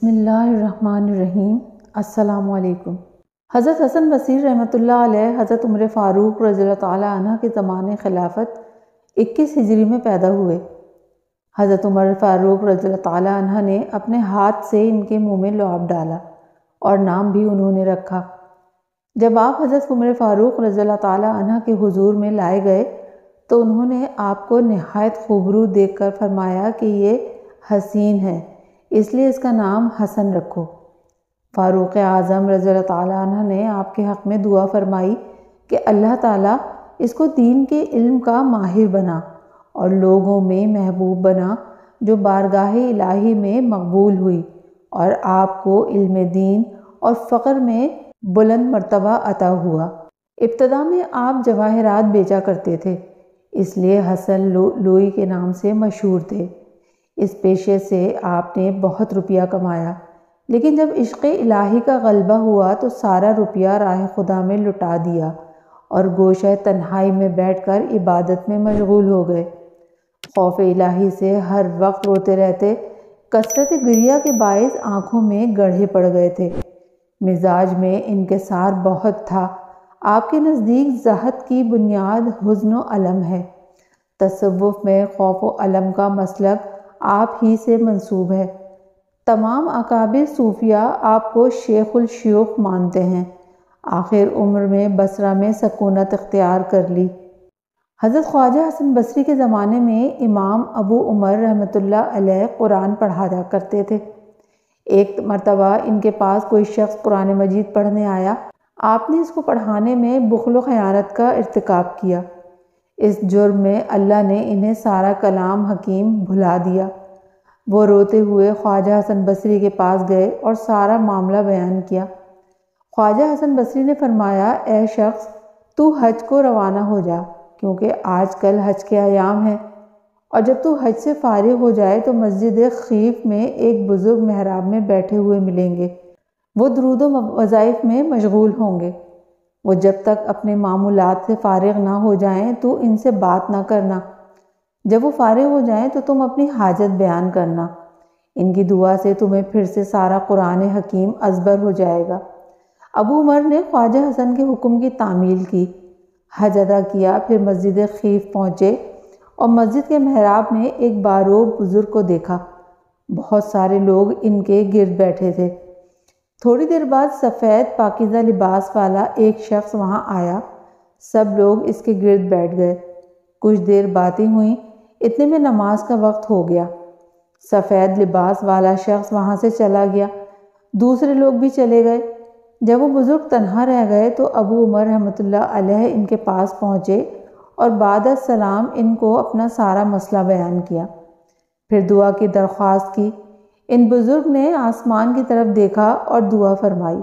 بسم اللہ الرحمن الرحیم۔ السلام علیکم۔ حضرت حسن بصری رحمۃ اللہ علیہ حضرت عمر فاروق رضی اللہ تعالیٰ عنہ کے زمانے خلافت 21 ہجری میں پیدا ہوئے۔ حضرت عمر فاروق رضی اللہ تعالیٰ عنہ نے اپنے ہاتھ سے ان کے منہ میں لعاب ڈالا اور نام بھی انہوں نے رکھا۔ جب آپ حضرت عمر فاروق رضی اللہ تعالیٰ عنہ کے حضور میں لائے گئے تو انہوں نے آپ کو نہایت خوبرو دیکھ کر فرمایا کہ یہ حسین ہے، اس لیے اس کا نام حسن رکھو۔ فاروق اعظم رضی اللہ تعالیٰ عنہ نے آپ کے حق میں دعا فرمائی کہ اللہ تعالیٰ اس کو دین کے علم کا ماہر بنا اور لوگوں میں محبوب بنا، جو بارگاہ الہی میں مقبول ہوئی، اور آپ کو علم دین اور فقر میں بلند مرتبہ عطا ہوا۔ ابتدا میں آپ جواہرات بیچا کرتے تھے، اس لیے حسن لوئی کے نام سے مشہور تھے۔ اس پیشے سے آپ نے بہت روپیہ کمایا، لیکن جب عشق الہی کا غلبہ ہوا تو سارا روپیہ راہ خدا میں لٹا دیا اور گوشہ تنہائی میں بیٹھ کر عبادت میں مشغول ہو گئے۔ خوف الہی سے ہر وقت روتے رہتے، کثرت گریہ کے باعث آنکھوں میں گڑھے پڑ گئے تھے۔ مزاج میں انکسار بہت تھا۔ آپ کے نزدیک زہد کی بنیاد حزن و الم ہے۔ تصوف میں خوف و الم کا مسلک آپ ہی سے منسوب ہے۔ تمام اکابر صوفیاء آپ کو شیخ الشیوخ مانتے ہیں۔ آخر عمر میں بصرہ میں سکونت اختیار کر لی۔ حضرت خواجہ حسن بصری کے زمانے میں امام ابو عمر رحمۃ اللہ علیہ قرآن پڑھایا کرتے تھے۔ ایک مرتبہ ان کے پاس کوئی شخص قرآن مجید پڑھنے آیا۔ آپ نے اس کو پڑھانے میں بخل و خیانت کا ارتکاب کیا۔ اس جرم میں اللہ نے انہیں سارا کلام حکیم بھلا دیا۔ وہ روتے ہوئے خواجہ حسن بصری کے پاس گئے اور سارا معاملہ بیان کیا۔ خواجہ حسن بصری نے فرمایا، اے شخص، تو حج کو روانہ ہو جا، کیونکہ آج کل حج کے ایام ہیں، اور جب تو حج سے فارغ ہو جائے تو مسجد خیف میں ایک بزرگ محراب میں بیٹھے ہوئے ملیں گے۔ وہ درود و وظائف میں مشغول ہوں گے۔ وہ جب تک اپنے معمولات سے فارغ نہ ہو جائیں تو ان سے بات نہ کرنا۔ جب وہ فارغ ہو جائیں تو تم اپنی حاجت بیان کرنا۔ ان کی دعا سے تمہیں پھر سے سارا قرآن حکیم ازبر ہو جائے گا۔ ابو عمر نے خواجہ حسن کے حکم کی تعمیل کی، حج ادا کیا، پھر مسجد خیف پہنچے اور مسجد کے محراب میں ایک باروب بزرگ کو دیکھا۔ بہت سارے لوگ ان کے گرد بیٹھے تھے۔ تھوڑی دیر بعد سفید پاکیزہ لباس والا ایک شخص وہاں آیا۔ سب لوگ اس کے گرد بیٹھ گئے۔ کچھ دیر باتیں ہوئیں، اتنے میں نماز کا وقت ہو گیا۔ سفید لباس والا شخص وہاں سے چلا گیا، دوسرے لوگ بھی چلے گئے۔ جب وہ بزرگ تنہا رہ گئے تو ابو عمر رحمۃ اللہ علیہ ان کے پاس پہنچے اور بعد السلام ان کو اپنا سارا مسئلہ بیان کیا، پھر دعا کی درخواست کی۔ ان بزرگ نے آسمان کی طرف دیکھا اور دعا فرمائی۔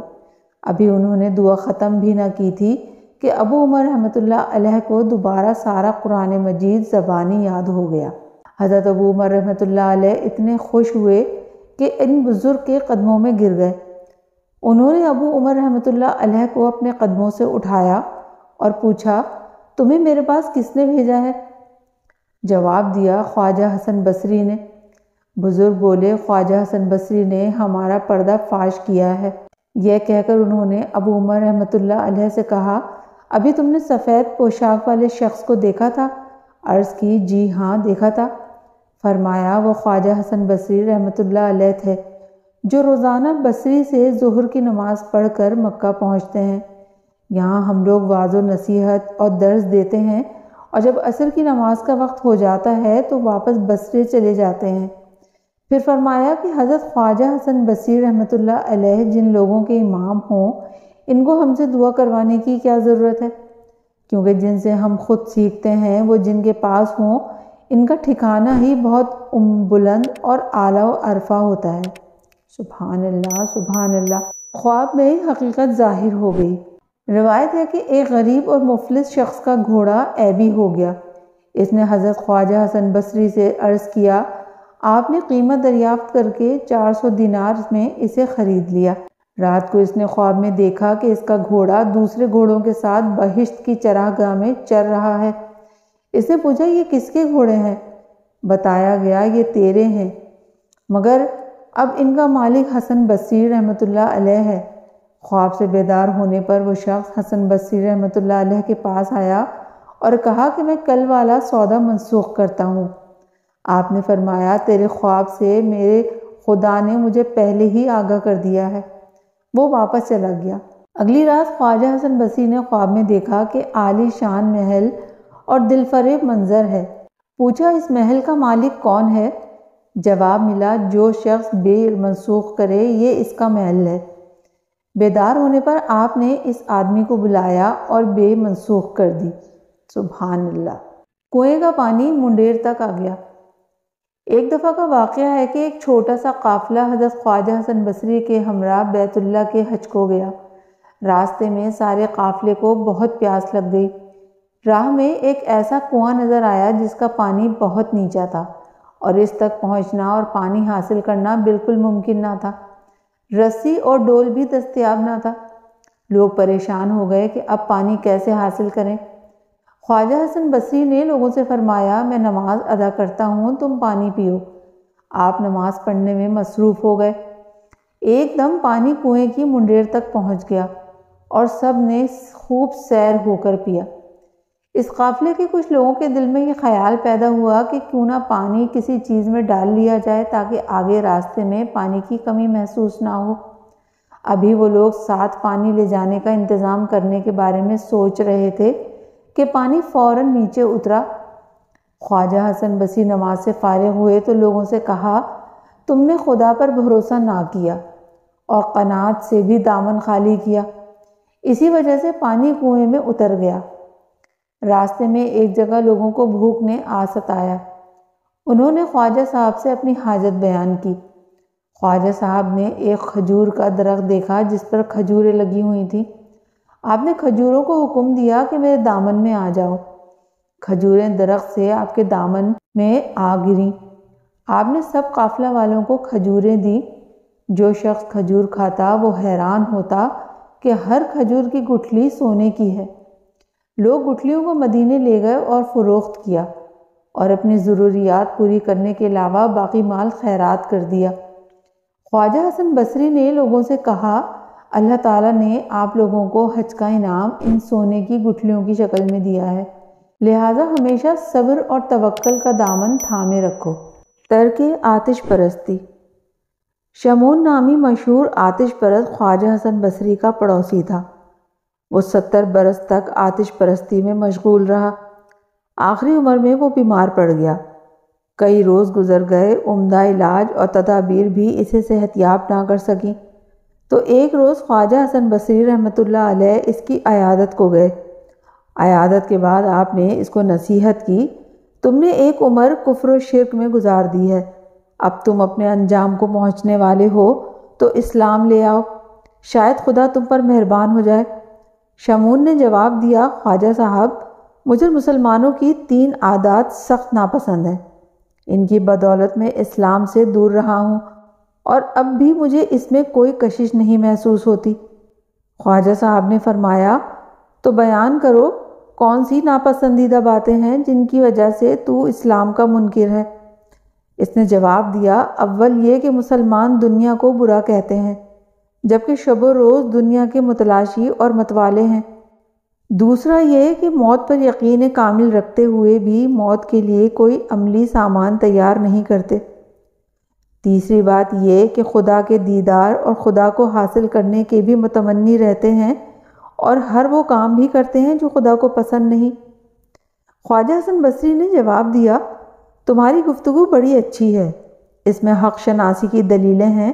ابھی انہوں نے دعا ختم بھی نہ کی تھی کہ ابو عمر رحمۃ اللہ علیہ کو دوبارہ سارا قرآن مجید زبانی یاد ہو گیا۔ حضرت ابو عمر رحمۃ اللہ علیہ اتنے خوش ہوئے کہ ان بزرگ کے قدموں میں گر گئے۔ انہوں نے ابو عمر رحمۃ اللہ علیہ کو اپنے قدموں سے اٹھایا اور پوچھا، تمہیں میرے پاس کس نے بھیجا ہے؟ جواب دیا، خواجہ حسن بصری نے۔ بزرگ بولے، خواجہ حسن بصری نے ہمارا پردہ فاش کیا ہے۔ یہ کہہ کر انہوں نے ابو عمر رحمۃ اللہ علیہ سے کہا، ابھی تم نے سفید پوشاک والے شخص کو دیکھا تھا؟ عرض کی، جی ہاں دیکھا تھا۔ فرمایا، وہ خواجہ حسن بصری رحمۃ اللہ علیہ تھے، جو روزانہ بصری سے ظہر کی نماز پڑھ کر مکہ پہنچتے ہیں۔ یہاں ہم لوگ واعظ و نصیحت اور درس دیتے ہیں، اور جب عصر کی نماز کا وقت ہو جاتا ہے تو واپس بصرے چلے جاتے ہیں۔ پھر فرمایا کہ حضرت خواجہ حسن بصری رحمۃ اللہ علیہ جن لوگوں کے امام ہوں، ان کو ہم سے دعا کروانے کی کیا ضرورت ہے، کیونکہ جن سے ہم خود سیکھتے ہیں وہ جن کے پاس ہوں، ان کا ٹھکانہ ہی بہت بلند اور اعلیٰ و عرفہ ہوتا ہے۔ سبحان اللہ، سبحان اللہ۔ خواب میں حقیقت ظاہر ہو گئی۔ روایت ہے کہ ایک غریب اور مفلس شخص کا گھوڑا عیبی ہو گیا۔ اس نے حضرت خواجہ حسن بصری سے عرض کیا، آپ نے قیمت دریافت کر کے 400 دینار میں اسے خرید لیا۔ رات کو اس نے خواب میں دیکھا کہ اس کا گھوڑا دوسرے گھوڑوں کے ساتھ بہشت کی چراگاہ میں چر رہا ہے۔ اس نے پوچھا، یہ کس کے گھوڑے ہیں؟ بتایا گیا، یہ تیرے ہیں، مگر اب ان کا مالک حسن بصری رحمۃ اللہ علیہ ہے۔ خواب سے بیدار ہونے پر وہ شخص حسن بصری رحمۃ اللہ علیہ کے پاس آیا اور کہا کہ میں کل والا سودا منسوخ کرتا ہوں۔ آپ نے فرمایا تیرے خواب سے میرے خدا نے مجھے پہلے ہی آگاہ کر دیا ہے۔ وہ واپس چلا گیا۔ اگلی رات خواجہ حسن بصری نے خواب میں دیکھا کہ عالی شان محل اور دل فریب منظر ہے۔ پوچھا اس محل کا مالک کون ہے؟ جواب ملا جو شخص بے منسوخ کرے یہ اس کا محل ہے۔ بیدار ہونے پر آپ نے اس آدمی کو بلایا اور بے منسوخ کر دی۔ سبحان اللہ۔ کنویں کا پانی منڈیر تک آ گیا۔ ایک دفعہ کا واقعہ ہے کہ ایک چھوٹا سا قافلہ حضرت خواجہ حسن بصری کے ہمراہ بیت اللہ کے حج کو گیا۔ راستے میں سارے قافلے کو بہت پیاس لگ گئی۔ راہ میں ایک ایسا کنواں نظر آیا جس کا پانی بہت نیچا تھا اور اس تک پہنچنا اور پانی حاصل کرنا بالکل ممکن نہ تھا۔ رسی اور ڈول بھی دستیاب نہ تھا۔ لوگ پریشان ہو گئے کہ اب پانی کیسے حاصل کریں۔ خواجہ حسن بصری نے لوگوں سے فرمایا میں نماز ادا کرتا ہوں، تم پانی پیو۔ آپ نماز پڑھنے میں مصروف ہو گئے۔ ایک دم پانی کنویں کی منڈیر تک پہنچ گیا اور سب نے خوب سیر ہو کر پیا۔ اس قافلے کے کچھ لوگوں کے دل میں یہ خیال پیدا ہوا کہ کیوں نہ پانی کسی چیز میں ڈال لیا جائے تاکہ آگے راستے میں پانی کی کمی محسوس نہ ہو۔ ابھی وہ لوگ ساتھ پانی لے جانے کا انتظام کرنے کے بارے میں سوچ رہے تھے کہ پانی فوراً نیچے اترا۔ خواجہ حسن بصری نماز سے فارغ ہوئے تو لوگوں سے کہا تم نے خدا پر بھروسہ نہ کیا اور قناعت سے بھی دامن خالی کیا، اسی وجہ سے پانی کنویں میں اتر گیا۔ راستے میں ایک جگہ لوگوں کو بھوک نے آ ستایا۔ انہوں نے خواجہ صاحب سے اپنی حاجت بیان کی۔ خواجہ صاحب نے ایک کھجور کا درخت دیکھا جس پر کھجوریں لگی ہوئی تھیں۔ آپ نے کھجوروں کو حکم دیا کہ میرے دامن میں آ جاؤ۔ کھجوریں درخت سے آپ کے دامن میں آ گریں۔ آپ نے سب قافلہ والوں کو کھجوریں دیں۔ جو شخص کھجور کھاتا وہ حیران ہوتا کہ ہر کھجور کی گٹھلی سونے کی ہے۔ لوگ گٹھلیوں کو مدینے لے گئے اور فروخت کیا اور اپنی ضروریات پوری کرنے کے علاوہ باقی مال خیرات کر دیا۔ خواجہ حسن بصری نے لوگوں سے کہا اللہ تعالیٰ نے آپ لوگوں کو حج کا انعام ان سونے کی گٹھلیوں کی شکل میں دیا ہے، لہٰذا ہمیشہ صبر اور توکل کا دامن تھامے رکھو۔ ترک آتش پرستی۔ شمون نامی مشہور آتش پرست خواجہ حسن بصری کا پڑوسی تھا۔ وہ 70 برس تک آتش پرستی میں مشغول رہا۔ آخری عمر میں وہ بیمار پڑ گیا۔ کئی روز گزر گئے، عمدہ علاج اور تدابیر بھی اسے صحت یاب نہ کر سکیں، تو ایک روز خواجہ حسن بصری رحمۃ اللہ علیہ اس کی عیادت کو گئے۔ عیادت کے بعد آپ نے اس کو نصیحت کی تم نے ایک عمر کفر و شرک میں گزار دی ہے، اب تم اپنے انجام کو پہنچنے والے ہو تو اسلام لے آؤ، شاید خدا تم پر مہربان ہو جائے۔ شمون نے جواب دیا خواجہ صاحب مجھے مسلمانوں کی 3 عادات سخت ناپسند ہیں، ان کی بدولت میں اسلام سے دور رہا ہوں اور اب بھی مجھے اس میں کوئی کشش نہیں محسوس ہوتی۔ خواجہ صاحب نے فرمایا تو بیان کرو کون سی ناپسندیدہ باتیں ہیں جن کی وجہ سے تو اسلام کا منکر ہے؟ اس نے جواب دیا اول یہ کہ مسلمان دنیا کو برا کہتے ہیں جبکہ شب و روز دنیا کے متلاشی اور متوالے ہیں۔ دوسرا یہ کہ موت پر یقین کامل رکھتے ہوئے بھی موت کے لیے کوئی عملی سامان تیار نہیں کرتے۔ تیسری بات یہ کہ خدا کے دیدار اور خدا کو حاصل کرنے کے بھی متمنی رہتے ہیں اور ہر وہ کام بھی کرتے ہیں جو خدا کو پسند نہیں۔ خواجہ حسن بصری نے جواب دیا تمہاری گفتگو بڑی اچھی ہے، اس میں حق شناسی کی دلیلیں ہیں،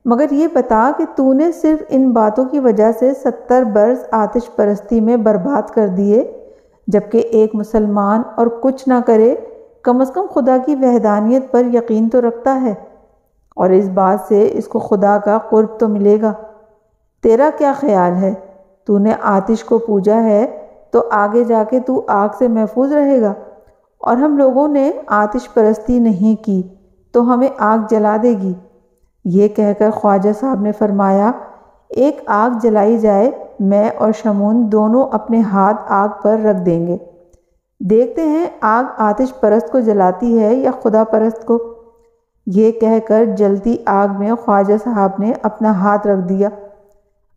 مگر یہ بتا کہ تو نے صرف ان باتوں کی وجہ سے 70 برس آتش پرستی میں برباد کر دیے، جبکہ ایک مسلمان اور کچھ نہ کرے کم از کم خدا کی وحدانیت پر یقین تو رکھتا ہے اور اس بات سے اس کو خدا کا قرب تو ملے گا۔ تیرا کیا خیال ہے؟ تو نے آتش کو پوجا ہے تو آگے جا کے تو آگ سے محفوظ رہے گا، اور ہم لوگوں نے آتش پرستی نہیں کی تو ہمیں آگ جلا دے گی۔ یہ کہہ کر خواجہ صاحب نے فرمایا ایک آگ جلائی جائے، میں اور شمون دونوں اپنے ہاتھ آگ پر رکھ دیں گے، دیکھتے ہیں آگ آتش پرست کو جلاتی ہے یا خدا پرست کو۔ یہ کہہ کر جلتی آگ میں خواجہ صاحب نے اپنا ہاتھ رکھ دیا،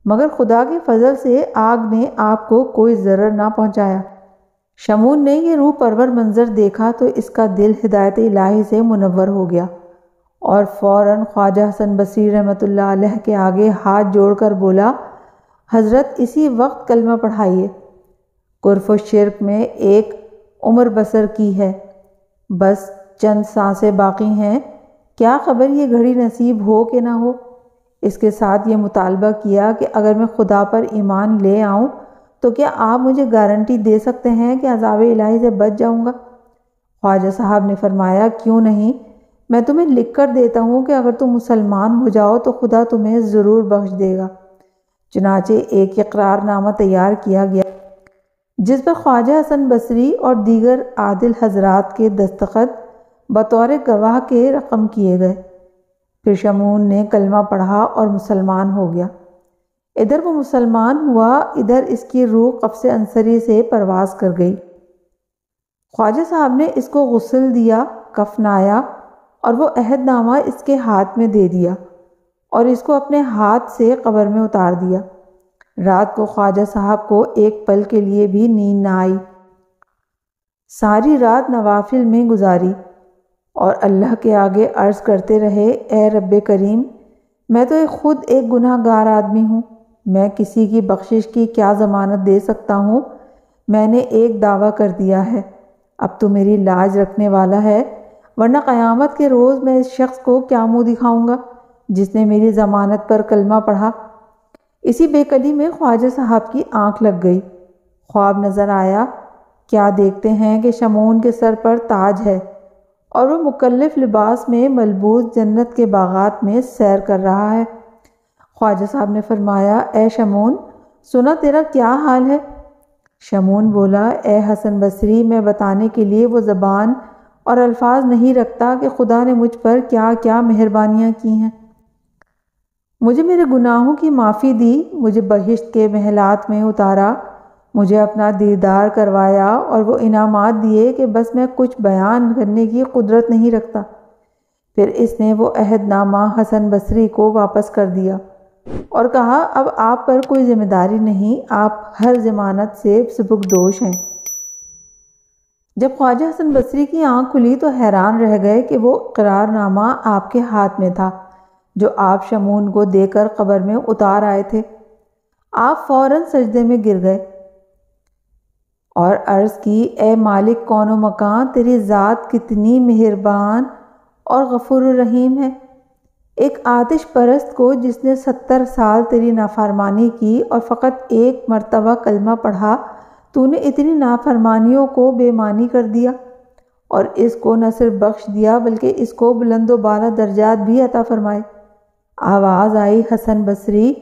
مگر خدا کے فضل سے آگ نے آپ کو کوئی ضرر نہ پہنچایا۔ شمون نے یہ روح پرور منظر دیکھا تو اس کا دل ہدایت الہی سے منور ہو گیا اور فوراً خواجہ حسن بصری رحمۃ اللہ علیہ کے آگے ہاتھ جوڑ کر بولا، حضرت اسی وقت کلمہ پڑھائیے، کفر و شرک میں ایک عمر بسر کی ہے، بس چند سانسیں باقی ہیں، کیا خبر یہ گھڑی نصیب ہو کہ نہ ہو۔ اس کے ساتھ یہ مطالبہ کیا کہ اگر میں خدا پر ایمان لے آؤں تو کیا آپ مجھے گارنٹی دے سکتے ہیں کہ عذاب الہی سے بچ جاؤں گا؟ خواجہ صاحب نے فرمایا، کیوں نہیں، میں تمہیں لکھ کر دیتا ہوں کہ اگر تم مسلمان ہو جاؤ تو خدا تمہیں ضرور بخش دے گا۔ چنانچہ ایک اقرار نامہ تیار کیا گیا جس پر خواجہ حسن بصری اور دیگر عادل حضرات کے دستخط بطور گواہ کے رقم کیے گئے۔ پھر شمون نے کلمہ پڑھا اور مسلمان ہو گیا۔ ادھر وہ مسلمان ہوا، ادھر اس کی روح قفس انصری سے پرواز کر گئی۔ خواجہ صاحب نے اس کو غسل دیا، کفنایا اور وہ عہد نامہ اس کے ہاتھ میں دے دیا اور اس کو اپنے ہاتھ سے قبر میں اتار دیا۔ رات کو خواجہ صاحب کو ایک پل کے لیے بھی نیند نہ آئی، ساری رات نوافل میں گزاری اور اللہ کے آگے عرض کرتے رہے، اے رب کریم، میں تو خود ایک گناہ گار آدمی ہوں، میں کسی کی بخشش کی کیا ضمانت دے سکتا ہوں؟ میں نے ایک دعویٰ کر دیا ہے، اب تو میری لاج رکھنے والا ہے، ورنہ قیامت کے روز میں اس شخص کو کیا منہ دکھاؤں گا جس نے میری ضمانت پر کلمہ پڑھا۔ اسی بے کلی میں خواجہ صاحب کی آنکھ لگ گئی، خواب نظر آیا، کیا دیکھتے ہیں کہ شمون کے سر پر تاج ہے اور وہ مکلف لباس میں ملبوس جنت کے باغات میں سیر کر رہا ہے۔ خواجہ صاحب نے فرمایا، اے شمون، سنا تیرا کیا حال ہے؟ شمون بولا، اے حسن بصری، میں بتانے کے لیے وہ زبان اور الفاظ نہیں رکھتا کہ خدا نے مجھ پر کیا کیا مہربانیاں کی ہیں۔ مجھے میرے گناہوں کی معافی دی، مجھے بہشت کے محلات میں اتارا، مجھے اپنا دیدار کروایا اور وہ انعامات دیے کہ بس میں کچھ بیان کرنے کی قدرت نہیں رکھتا۔ پھر اس نے وہ عہد نامہ حسن بصری کو واپس کر دیا اور کہا، اب آپ پر کوئی ذمہ داری نہیں، آپ ہر ضمانت سے سبکدوش ہیں۔ جب خواجہ حسن بصری کی آنکھ کھلی تو حیران رہ گئے کہ وہ اقرار نامہ آپ کے ہاتھ میں تھا جو آپ شمون کو دے کر قبر میں اتار آئے تھے۔ آپ فوراً سجدے میں گر گئے اور عرض کی، اے مالک کون و مکان، تیری ذات کتنی مہربان اور غفور الرحیم ہے۔ ایک آتش پرست کو جس نے 70 سال تیری نافرمانی کی اور فقط ایک مرتبہ کلمہ پڑھا، تو نے اتنی نافرمانیوں کو بے معنی کر دیا اور اس کو نہ صرف بخش دیا بلکہ اس کو بلند و بالا درجات بھی عطا فرمائے۔ آواز آئی، حسن بصری،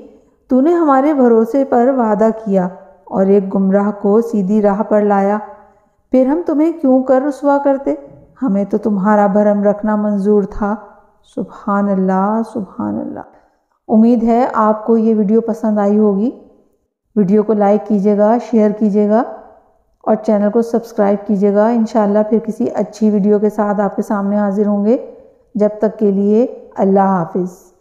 تو نے ہمارے بھروسے پر وعدہ کیا اور ایک گمراہ کو سیدھی راہ پر لایا، پھر ہم تمہیں کیوں کر رسوا کرتے؟ ہمیں تو تمہارا بھرم رکھنا منظور تھا۔ سبحان اللہ، سبحان اللہ۔ امید ہے آپ کو یہ ویڈیو پسند آئی ہوگی۔ ویڈیو کو لائک کیجیے گا، شیئر کیجیے گا اور چینل کو سبسکرائب کیجیے گا۔ انشاءاللہ پھر کسی اچھی ویڈیو کے ساتھ آپ کے سامنے حاضر ہوں گے۔ جب تک کے لیے اللہ حافظ۔